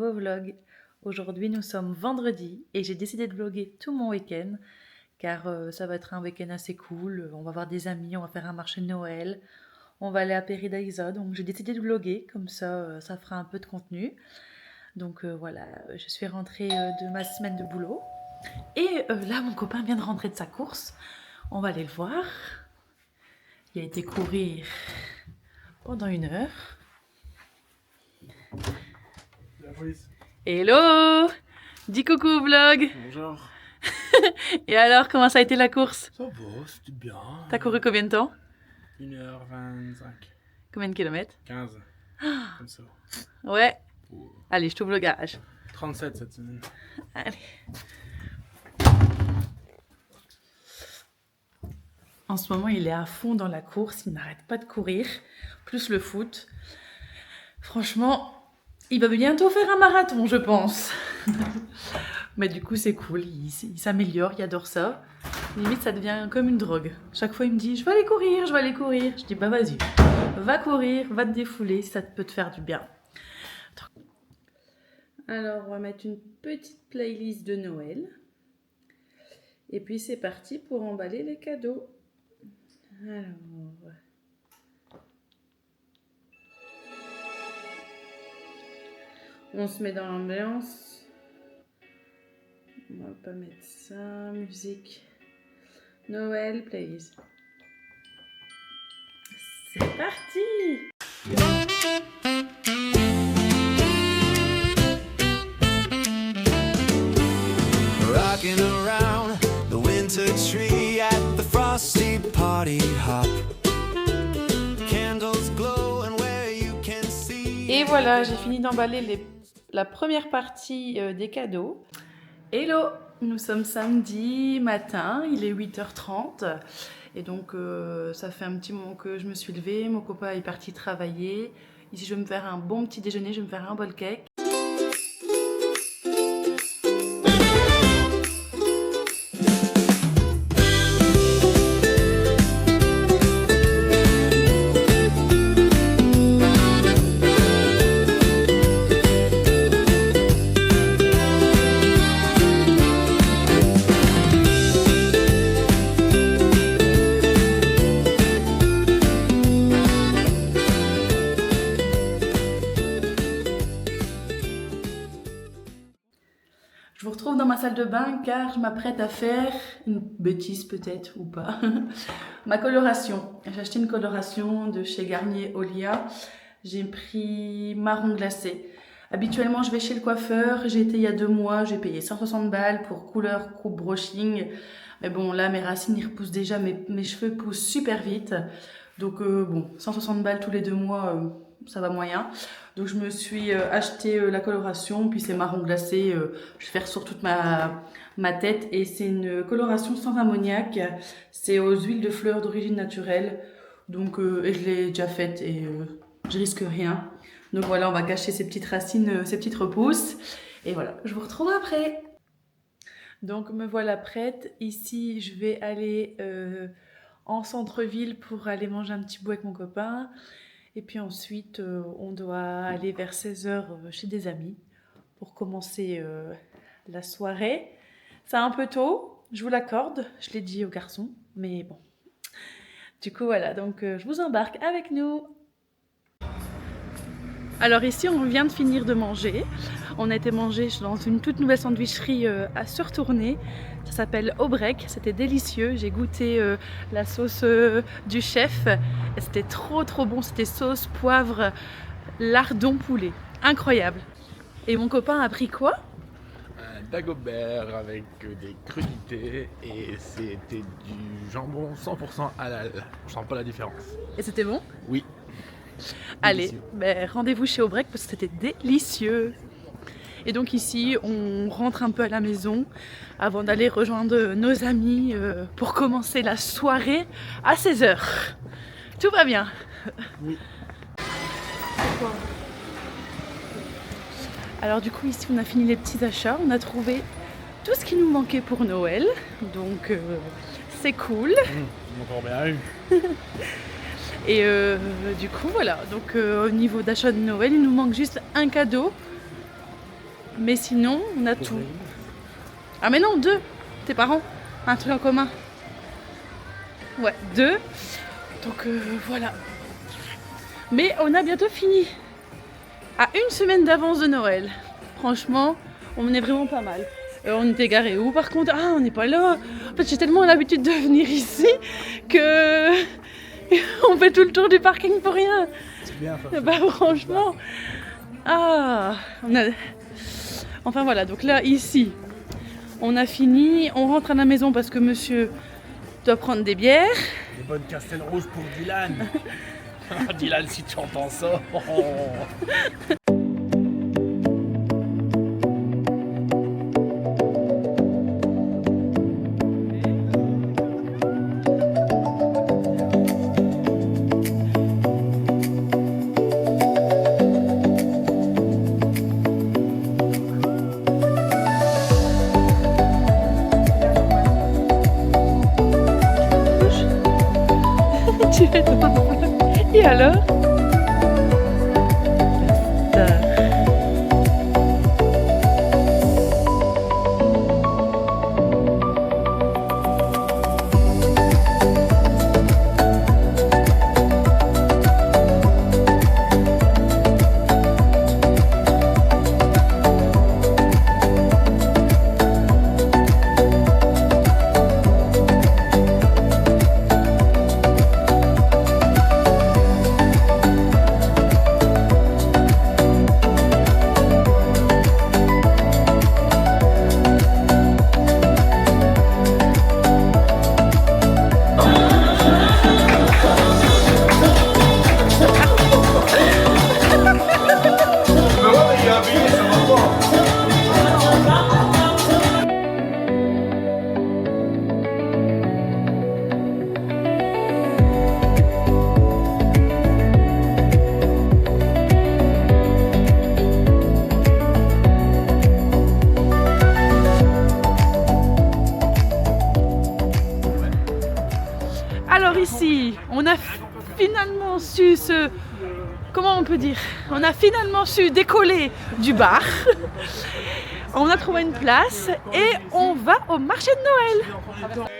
nouveau vlog. Aujourd'hui nous sommes vendredi et j'ai décidé de vlogger tout mon week-end car ça va être un week-end assez cool. On va voir des amis, on va faire un marché de Noël, on va aller à Paradise, donc j'ai décidé de vlogger, comme ça ça fera un peu de contenu. Donc voilà, je suis rentrée de ma semaine de boulot et là mon copain vient de rentrer de sa course, on va aller le voir. Il a été courir pendant 1 heure. Hello! Dis coucou au vlog! Bonjour. Et alors, comment ça a été la course? Ça va, c'était bien. T'as couru combien de temps? 1h25. Combien de kilomètres? 15. Comme ça. Ouais. Pour Allez, je t'ouvre le garage. 37 cette semaine. Allez. En ce moment, il est à fond dans la course, il n'arrête pas de courir, plus le foot. Franchement, il va bientôt faire un marathon, je pense. Mais du coup, c'est cool, il s'améliore, il adore ça. Limite, ça devient comme une drogue. Chaque fois, il me dit, je vais aller courir, je vais aller courir. Je dis, bah vas-y, va courir, va te défouler, ça peut te faire du bien. Alors, on va mettre une petite playlist de Noël. Et puis, c'est parti pour emballer les cadeaux. Alors... on se met dans l'ambiance. On va pas mettre ça. Musique. Noël, please. C'est parti! Rocking around the winter tree at the frosty party hop. Candles glow and where you can see. Et voilà, j'ai fini d'emballer la première partie des cadeaux. Hello! Nous sommes samedi matin, il est 8h30 et donc ça fait un petit moment que je me suis levée, mon copain est parti travailler. Ici je vais me faire un bon petit déjeuner, je vais me faire un bol cake. Je vous retrouve dans ma salle de bain car je m'apprête à faire une bêtise peut-être ou pas. Ma coloration. J'ai acheté une coloration de chez Garnier Olia. J'ai pris marron glacé. Habituellement je vais chez le coiffeur. J'ai été il y a 2 mois. J'ai payé 160 balles pour couleur coupe brushing. Mais bon là mes racines ils repoussent déjà. Mes cheveux poussent super vite. Donc bon 160 balles tous les 2 mois ça va moyen. Donc je me suis acheté la coloration, puis c'est marron glacé, je vais faire sur toute ma tête et c'est une coloration sans ammoniac, c'est aux huiles de fleurs d'origine naturelle, donc et je l'ai déjà faite et je risque rien. Donc voilà, on va cacher ces petites racines, ces petites repousses et voilà, je vous retrouve après. Donc me voilà prête, ici je vais aller en centre-ville pour aller manger un petit bout avec mon copain. Et puis ensuite, on doit aller vers 16h chez des amis pour commencer la soirée. C'est un peu tôt, je vous l'accorde, je l'ai dit aux garçons, mais bon. Du coup, voilà, donc je vous embarque avec nous. Alors ici, on vient de finir de manger. On a été manger dans une toute nouvelle sandwicherie à Surtournai. Ça s'appelle Aubrek, c'était délicieux. J'ai goûté la sauce du chef. C'était trop bon, c'était sauce, poivre, lardon poulet. Incroyable. Et mon copain a pris quoi? Un dagobert avec des crudités et c'était du jambon 100% halal. Je sens pas la différence. Et c'était bon? Oui. Allez, ben, rendez-vous chez Aubrek parce que c'était délicieux. Et donc ici, on rentre un peu à la maison avant d'aller rejoindre nos amis pour commencer la soirée à 16h. Tout va bien. Oui. Alors du coup, ici, on a fini les petits achats. On a trouvé tout ce qui nous manquait pour Noël. Donc, c'est cool. Encore bien eu. Et du coup, voilà. Donc, au niveau d'achat de Noël, il nous manque juste un cadeau. Mais sinon, on a tout. Ah mais non, 2. Tes parents, un truc en commun. Ouais, 2. Donc voilà. Mais on a bientôt fini. À une semaine d'avance de Noël. Franchement, on est vraiment pas mal. On était garé où par contre? Ah, on n'est pas là. En fait, j'ai tellement l'habitude de venir ici que on fait tout le tour du parking pour rien. C'est bien ça. Bah franchement. Ah, enfin voilà, donc là, ici, on a fini. On rentre à la maison parce que monsieur doit prendre des bières. Des bonnes castelles rouges pour Dylan. Dylan, si tu entends ça. Tu es drôle. Et alors? Alors ici, on a finalement su comment on peut dire? On a finalement su décoller du bar. On a trouvé une place et on va au marché de Noël.